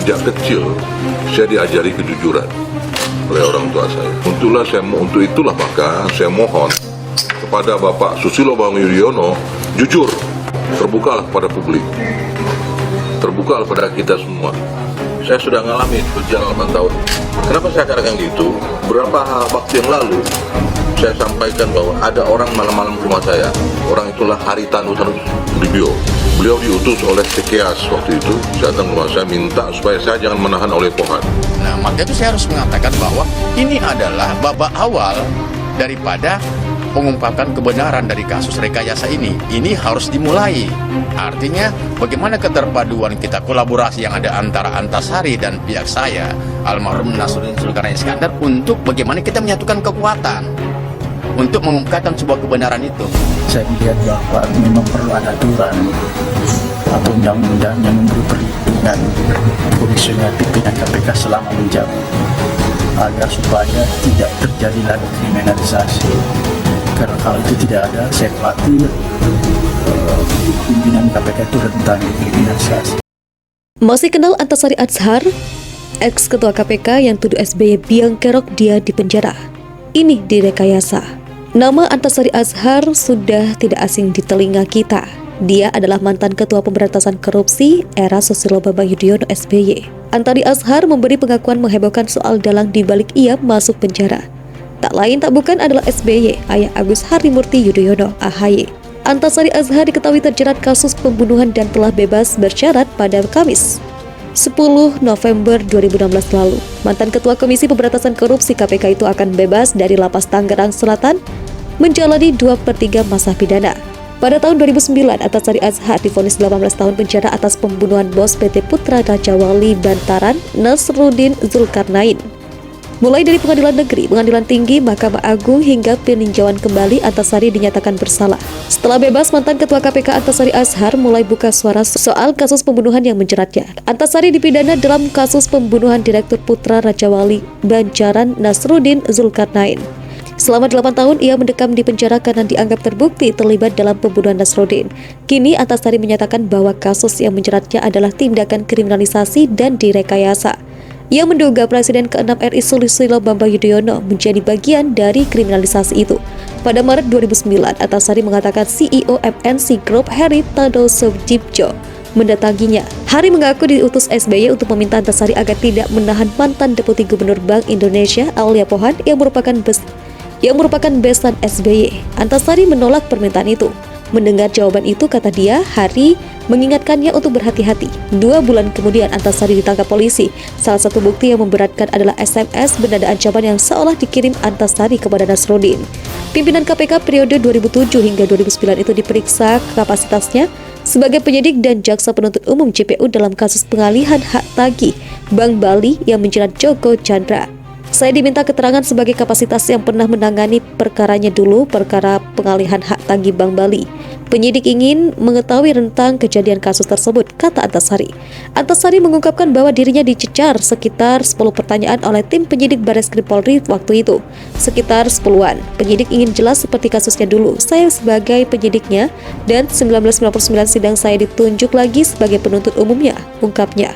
Sejak kecil saya diajari kejujuran oleh orang tua saya. Untuk itulah maka saya mohon kepada Bapak Susilo Bambang Yudhoyono, jujur, terbukalah kepada publik, terbukalah pada kita semua. Saya sudah mengalami berjalan 8 tahun. Kenapa saya katakan gitu? Beberapa waktu yang lalu saya sampaikan bahwa ada orang malam-malam ke rumah saya. Orang itulah Haritanu Sudibyo. Beliau diutus oleh Sekias waktu itu. Saya datang ke rumah saya minta supaya saya jangan menahan oleh Pohan. Nah, maka itu saya harus mengatakan bahwa ini adalah babak awal daripada pengungkapan kebenaran dari kasus rekayasa ini. Ini harus dimulai. Artinya bagaimana keterpaduan kita, kolaborasi yang ada antara Antasari dan pihak saya, almarhum Nasruddin Zulkarnain Iskandar, untuk bagaimana kita menyatukan kekuatan untuk mengungkapkan sebuah kebenaran itu. Saya melihat bahwa memang perlu ada aturan atau undang-undang yang memberi perlindungan komisioner pimpinan KPK selama menjabat, agar supaya tidak terjadi lagi kriminalisasi. Karena kalau itu tidak ada, saya khawatir pimpinan KPK itu rentan kriminalisasi. Masih kenal Antasari Azhar, ex-ketua KPK yang tuduh SBY biang kerok dia di penjara? Ini direkayasa. Nama Antasari Azhar sudah tidak asing di telinga kita. Dia adalah mantan Ketua Pemberantasan Korupsi era Susilo Bambang Yudhoyono SBY. Antasari Azhar memberi pengakuan menghebohkan soal dalang di balik ia masuk penjara. Tak lain tak bukan adalah SBY, ayah Agus Harimurti Yudhoyono (AHY). Antasari Azhar diketahui terjerat kasus pembunuhan dan telah bebas bersyarat pada Kamis 10 November 2016 lalu. Mantan Ketua Komisi Pemberantasan Korupsi KPK itu akan bebas dari Lapas Tangerang Selatan menjalani 2/3 masa pidana. Pada tahun 2009, Antasari Azhar divonis 18 tahun penjara atas pembunuhan bos PT Putra Raja Wali Bantaran, Nasruddin Zulkarnain. Mulai dari Pengadilan Negeri, Pengadilan Tinggi, Mahkamah Agung hingga peninjauan kembali, Antasari dinyatakan bersalah. Setelah bebas, mantan Ketua KPK Antasari Azhar mulai buka suara soal kasus pembunuhan yang menjeratnya. Antasari dipidana dalam kasus pembunuhan Direktur Putra Raja Wali Bantaran, Nasruddin Zulkarnain. Selama 8 tahun ia mendekam di penjara karena dianggap terbukti terlibat dalam pembunuhan Nasruddin. Kini Antasari menyatakan bahwa kasus yang menjeratnya adalah tindakan kriminalisasi dan direkayasa. Ia menduga Presiden ke-6 RI Susilo Bambang Yudhoyono menjadi bagian dari kriminalisasi itu. Pada Maret 2009, Antasari mengatakan CEO MNC Group Heri Sudibyo mendatanginya. Hari mengaku diutus SBY untuk meminta Antasari agar tidak menahan mantan Deputi Gubernur Bank Indonesia Aulia Pohan yang merupakan besan SBY. Antasari menolak permintaan itu. Mendengar jawaban itu, kata dia, Hari mengingatkannya untuk berhati-hati. 2 bulan kemudian Antasari ditangkap polisi. Salah satu bukti yang memberatkan adalah SMS bernada ancaman yang seolah dikirim Antasari kepada Nasruddin. Pimpinan KPK periode 2007 hingga 2009 itu diperiksa kapasitasnya sebagai penyidik dan jaksa penuntut umum JPU dalam kasus pengalihan hak tagih Bank Bali yang menjerat Joko Chandra. Saya diminta keterangan sebagai kapasitas yang pernah menangani perkaranya dulu, perkara pengalihan hak tagih Bank Bali. Penyidik ingin mengetahui rentang kejadian kasus tersebut, kata Antasari. Antasari mengungkapkan bahwa dirinya dicecar sekitar 10 pertanyaan oleh tim penyidik Bareskrim Polri waktu itu. Sekitar 10-an. Penyidik ingin jelas seperti kasusnya dulu. Saya sebagai penyidiknya dan 1999 sidang saya ditunjuk lagi sebagai penuntut umumnya, ungkapnya.